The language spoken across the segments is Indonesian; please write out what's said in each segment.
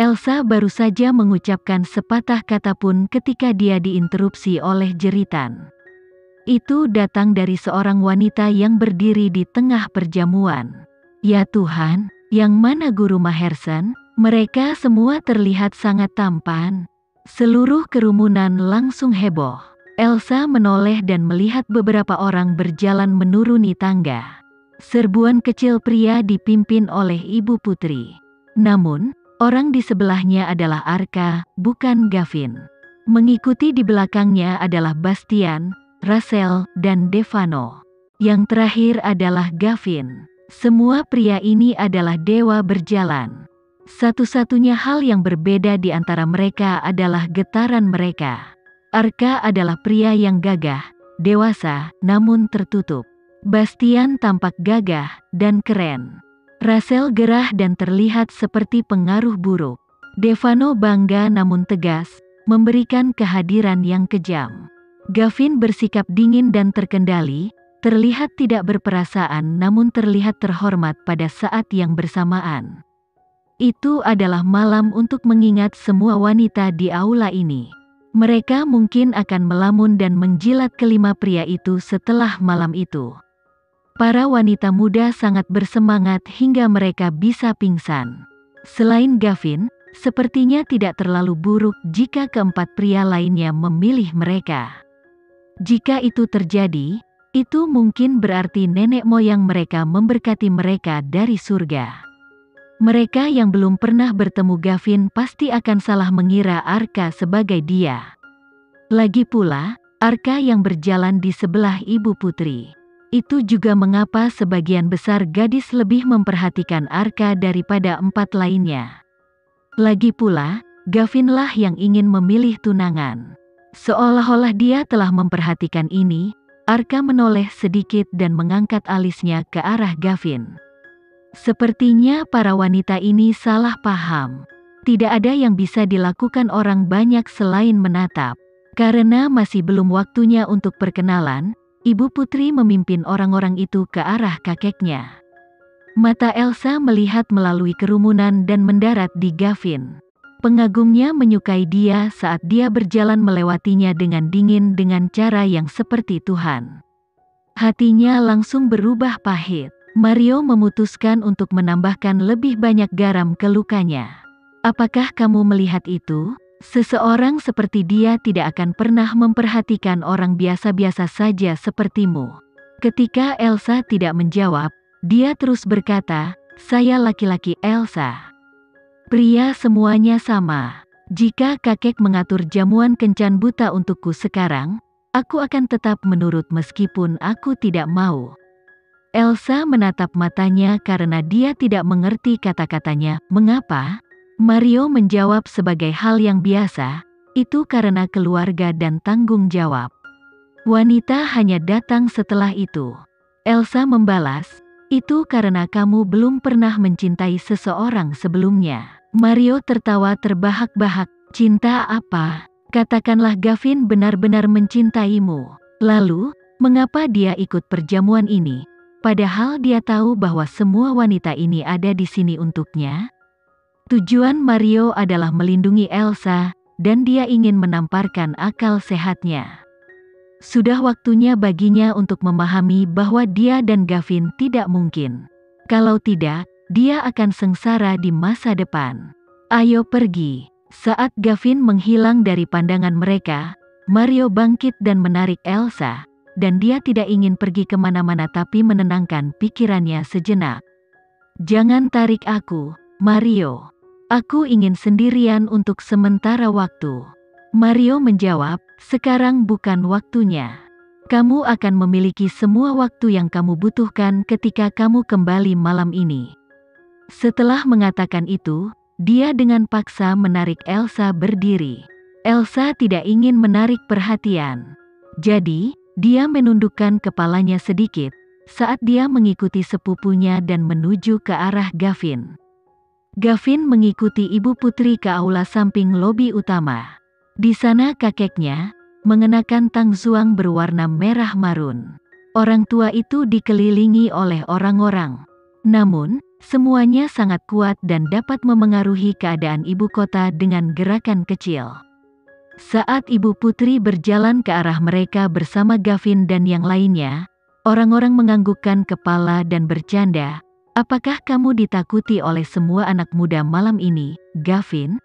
Elsa baru saja mengucapkan sepatah kata pun ketika dia diinterupsi oleh jeritan. Itu datang dari seorang wanita yang berdiri di tengah perjamuan. Ya Tuhan, yang mana Guru Mahersen? Mereka semua terlihat sangat tampan. Seluruh kerumunan langsung heboh. Elsa menoleh dan melihat beberapa orang berjalan menuruni tangga. Serbuan kecil pria dipimpin oleh Ibu Putri. Namun, orang di sebelahnya adalah Arka, bukan Gavin. Mengikuti di belakangnya adalah Bastian, Rachel, dan Devano. Yang terakhir adalah Gavin. Semua pria ini adalah dewa berjalan. Satu-satunya hal yang berbeda di antara mereka adalah getaran mereka. Arka adalah pria yang gagah, dewasa, namun tertutup. Bastian tampak gagah dan keren. Rachel gerah dan terlihat seperti pengaruh buruk. Devano bangga namun tegas, memberikan kehadiran yang kejam. Gavin bersikap dingin dan terkendali, terlihat tidak berperasaan namun terlihat terhormat pada saat yang bersamaan. Itu adalah malam untuk mengingat semua wanita di aula ini. Mereka mungkin akan melamun dan menjilat kelima pria itu setelah malam itu. Para wanita muda sangat bersemangat hingga mereka bisa pingsan. Selain Gavin, sepertinya tidak terlalu buruk jika keempat pria lainnya memilih mereka. Jika itu terjadi, itu mungkin berarti nenek moyang mereka memberkati mereka dari surga. Mereka yang belum pernah bertemu Gavin pasti akan salah mengira Arka sebagai dia. Lagi pula, Arka yang berjalan di sebelah Ibu Putri. Itu juga mengapa sebagian besar gadis lebih memperhatikan Arka daripada empat lainnya. Lagi pula, Gavinlah yang ingin memilih tunangan. Seolah-olah dia telah memperhatikan ini, Arka menoleh sedikit dan mengangkat alisnya ke arah Gavin. Sepertinya para wanita ini salah paham. Tidak ada yang bisa dilakukan orang banyak selain menatap. Karena masih belum waktunya untuk perkenalan, Ibu Putri memimpin orang-orang itu ke arah kakeknya. Mata Elsa melihat melalui kerumunan dan mendarat di Gavin. Pengagumnya menyukai dia saat dia berjalan melewatinya dengan dingin dengan cara yang seperti Tuhan. Hatinya langsung berubah pahit. Mario memutuskan untuk menambahkan lebih banyak garam ke lukanya. Apakah kamu melihat itu? Seseorang seperti dia tidak akan pernah memperhatikan orang biasa-biasa saja sepertimu. Ketika Elsa tidak menjawab, dia terus berkata, "Saya laki-laki Elsa. Pria semuanya sama. Jika kakek mengatur jamuan kencan buta untukku sekarang, aku akan tetap menurut meskipun aku tidak mau." Elsa menatap matanya karena dia tidak mengerti kata-katanya. Mengapa? Mario menjawab sebagai hal yang biasa, itu karena keluarga dan tanggung jawab. Wanita hanya datang setelah itu. Elsa membalas, itu karena kamu belum pernah mencintai seseorang sebelumnya. Mario tertawa terbahak-bahak. Cinta apa? Katakanlah Gavin benar-benar mencintaimu. Lalu, mengapa dia ikut perjamuan ini? Padahal dia tahu bahwa semua wanita ini ada di sini untuknya. Tujuan Mario adalah melindungi Elsa, dan dia ingin menamparkan akal sehatnya. Sudah waktunya baginya untuk memahami bahwa dia dan Gavin tidak mungkin. Kalau tidak, dia akan sengsara di masa depan. Ayo pergi. Saat Gavin menghilang dari pandangan mereka, Mario bangkit dan menarik Elsa. Dan dia tidak ingin pergi kemana-mana tapi menenangkan pikirannya sejenak. Jangan tarik aku, Mario. Aku ingin sendirian untuk sementara waktu. Mario menjawab, sekarang bukan waktunya. Kamu akan memiliki semua waktu yang kamu butuhkan ketika kamu kembali malam ini. Setelah mengatakan itu, dia dengan paksa menarik Elsa berdiri. Elsa tidak ingin menarik perhatian. Jadi, dia menundukkan kepalanya sedikit, saat dia mengikuti sepupunya dan menuju ke arah Gavin. Gavin mengikuti Ibu Putri ke aula samping lobi utama. Di sana kakeknya, mengenakan tangzuang berwarna merah marun. Orang tua itu dikelilingi oleh orang-orang. Namun, Semuanya sangat kuat dan dapat memengaruhi keadaan ibu kota dengan gerakan kecil. Saat ibu putri berjalan ke arah mereka bersama Gavin dan yang lainnya, orang-orang menganggukkan kepala dan bercanda. Apakah kamu ditakuti oleh semua anak muda malam ini, Gavin?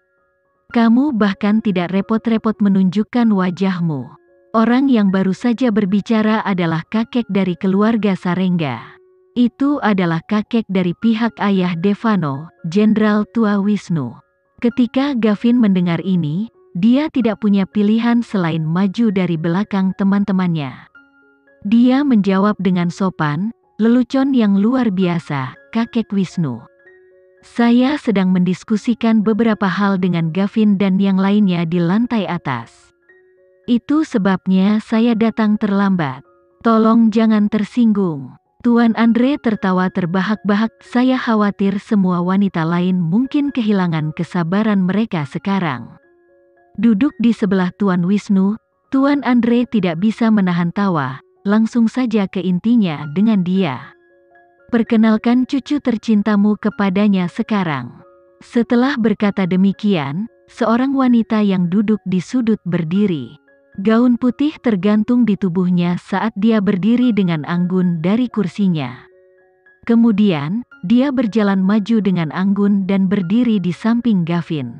Kamu bahkan tidak repot-repot menunjukkan wajahmu. Orang yang baru saja berbicara adalah kakek dari keluarga Sarenga. Itu adalah kakek dari pihak ayah Devano, Jenderal Tua Wisnu. Ketika Gavin mendengar ini, dia tidak punya pilihan selain maju dari belakang teman-temannya. Dia menjawab dengan sopan, lelucon yang luar biasa, kakek Wisnu. Saya sedang mendiskusikan beberapa hal dengan Gavin dan yang lainnya di lantai atas. Itu sebabnya saya datang terlambat. Tolong jangan tersinggung. Tuan Andre tertawa terbahak-bahak. Saya khawatir semua wanita lain mungkin kehilangan kesabaran mereka sekarang. Duduk di sebelah Tuan Wisnu, Tuan Andre tidak bisa menahan tawa, langsung saja ke intinya dengan dia. Perkenalkan cucu tercintamu kepadanya sekarang. Setelah berkata demikian, seorang wanita yang duduk di sudut berdiri. Gaun putih tergantung di tubuhnya saat dia berdiri dengan anggun dari kursinya. Kemudian, dia berjalan maju dengan anggun dan berdiri di samping Gavin.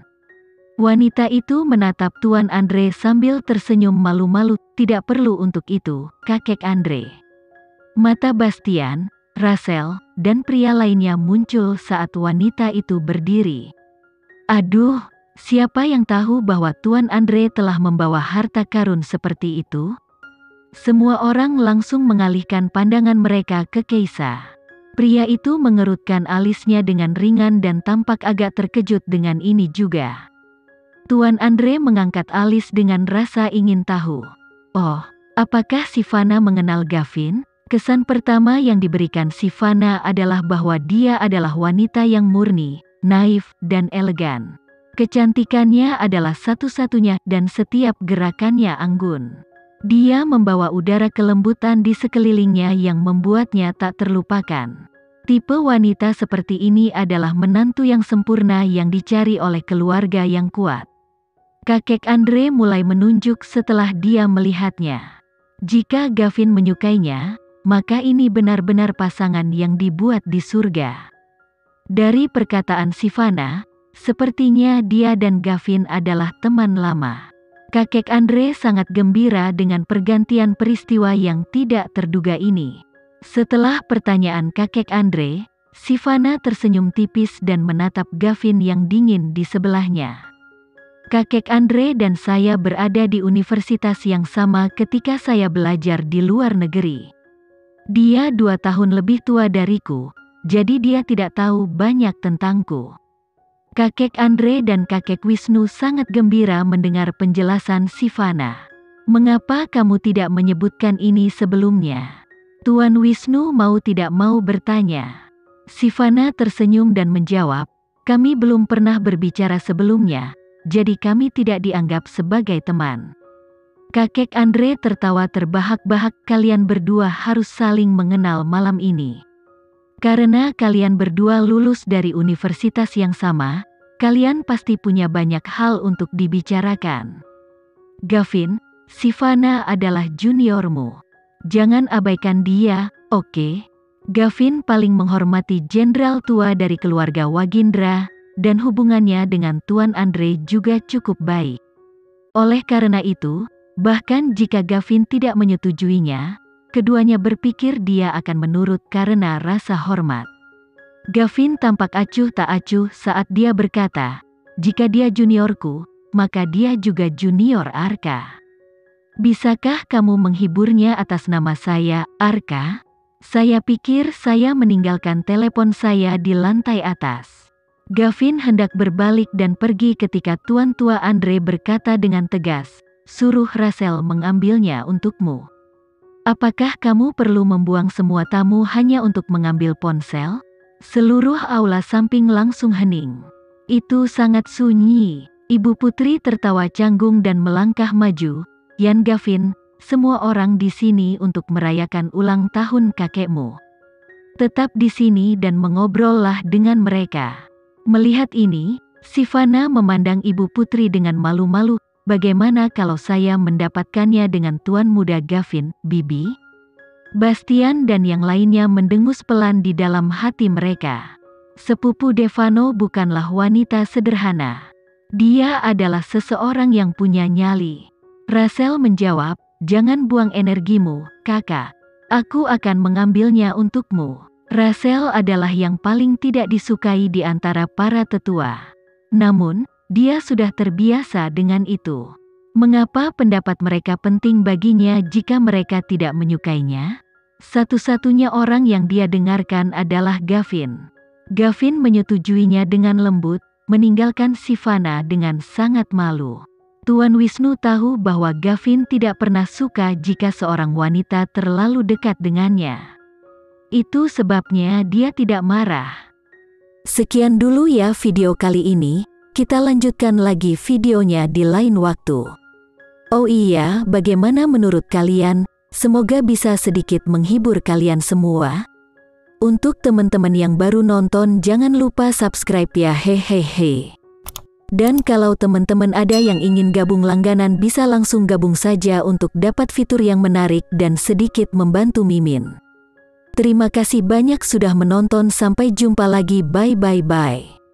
Wanita itu menatap Tuan Andre sambil tersenyum malu-malu. Tidak perlu untuk itu, kakek Andre. Mata Bastian, Rachel, dan pria lainnya muncul saat wanita itu berdiri. Aduh, siapa yang tahu bahwa Tuan Andre telah membawa harta karun seperti itu? Semua orang langsung mengalihkan pandangan mereka ke Keisa. Pria itu mengerutkan alisnya dengan ringan dan tampak agak terkejut dengan ini juga. Tuan Andre mengangkat alis dengan rasa ingin tahu. Oh, apakah Sivana mengenal Gavin? Kesan pertama yang diberikan Sivana adalah bahwa dia adalah wanita yang murni, naif, dan elegan. Kecantikannya adalah satu-satunya dan setiap gerakannya anggun. Dia membawa udara kelembutan di sekelilingnya yang membuatnya tak terlupakan. Tipe wanita seperti ini adalah menantu yang sempurna yang dicari oleh keluarga yang kuat. Kakek Andre mulai menunjuk setelah dia melihatnya. Jika Gavin menyukainya, maka ini benar-benar pasangan yang dibuat di surga. Dari perkataan Sivana, sepertinya dia dan Gavin adalah teman lama. Kakek Andre sangat gembira dengan pergantian peristiwa yang tidak terduga ini. Setelah pertanyaan kakek Andre, Sivana tersenyum tipis dan menatap Gavin yang dingin di sebelahnya. Kakek Andre dan saya berada di universitas yang sama ketika saya belajar di luar negeri. Dia 2 tahun lebih tua dariku, jadi dia tidak tahu banyak tentangku. Kakek Andre dan kakek Wisnu sangat gembira mendengar penjelasan Sivana. Mengapa kamu tidak menyebutkan ini sebelumnya? Tuan Wisnu mau tidak mau bertanya. Sivana tersenyum dan menjawab, kami belum pernah berbicara sebelumnya, jadi kami tidak dianggap sebagai teman. Kakek Andre tertawa terbahak-bahak. Kalian berdua harus saling mengenal malam ini. Karena kalian berdua lulus dari universitas yang sama, kalian pasti punya banyak hal untuk dibicarakan. Gavin, Sivana adalah juniormu. Jangan abaikan dia, oke? Gavin paling menghormati jenderal tua dari keluarga Wagindra, dan hubungannya dengan Tuan Andre juga cukup baik. Oleh karena itu, bahkan jika Gavin tidak menyetujuinya, keduanya berpikir dia akan menurut karena rasa hormat. Gavin tampak acuh tak acuh saat dia berkata, jika dia juniorku, maka dia juga junior Arka. Bisakah kamu menghiburnya atas nama saya, Arka? Saya pikir saya meninggalkan telepon saya di lantai atas. Gavin hendak berbalik dan pergi ketika Tuan Tua Andre berkata dengan tegas, suruh Rachel mengambilnya untukmu. Apakah kamu perlu membuang semua tamu hanya untuk mengambil ponsel? Seluruh aula samping langsung hening. Itu sangat sunyi. Ibu putri tertawa canggung dan melangkah maju. Yan Gavin, semua orang di sini untuk merayakan ulang tahun kakekmu. Tetap di sini dan ngobrollah dengan mereka. Melihat ini, Sivana memandang ibu putri dengan malu-malu. Bagaimana kalau saya mendapatkannya dengan tuan muda Gavin, Bibi? Bastian dan yang lainnya mendengus pelan di dalam hati mereka. Sepupu Devano bukanlah wanita sederhana. Dia adalah seseorang yang punya nyali. Rachel menjawab, jangan buang energimu, kakak. Aku akan mengambilnya untukmu. Rachel adalah yang paling tidak disukai di antara para tetua. Namun, dia sudah terbiasa dengan itu. Mengapa pendapat mereka penting baginya jika mereka tidak menyukainya? Satu-satunya orang yang dia dengarkan adalah Gavin. Gavin menyetujuinya dengan lembut, meninggalkan Sivana dengan sangat malu. Tuan Wisnu tahu bahwa Gavin tidak pernah suka jika seorang wanita terlalu dekat dengannya. Itu sebabnya dia tidak marah. Sekian dulu ya video kali ini, kita lanjutkan lagi videonya di lain waktu. Oh iya, bagaimana menurut kalian? Semoga bisa sedikit menghibur kalian semua. Untuk teman-teman yang baru nonton jangan lupa subscribe ya hehehe. Dan kalau teman-teman ada yang ingin gabung langganan bisa langsung gabung saja untuk dapat fitur yang menarik dan sedikit membantu Mimin. Terima kasih banyak sudah menonton, sampai jumpa lagi, bye bye bye.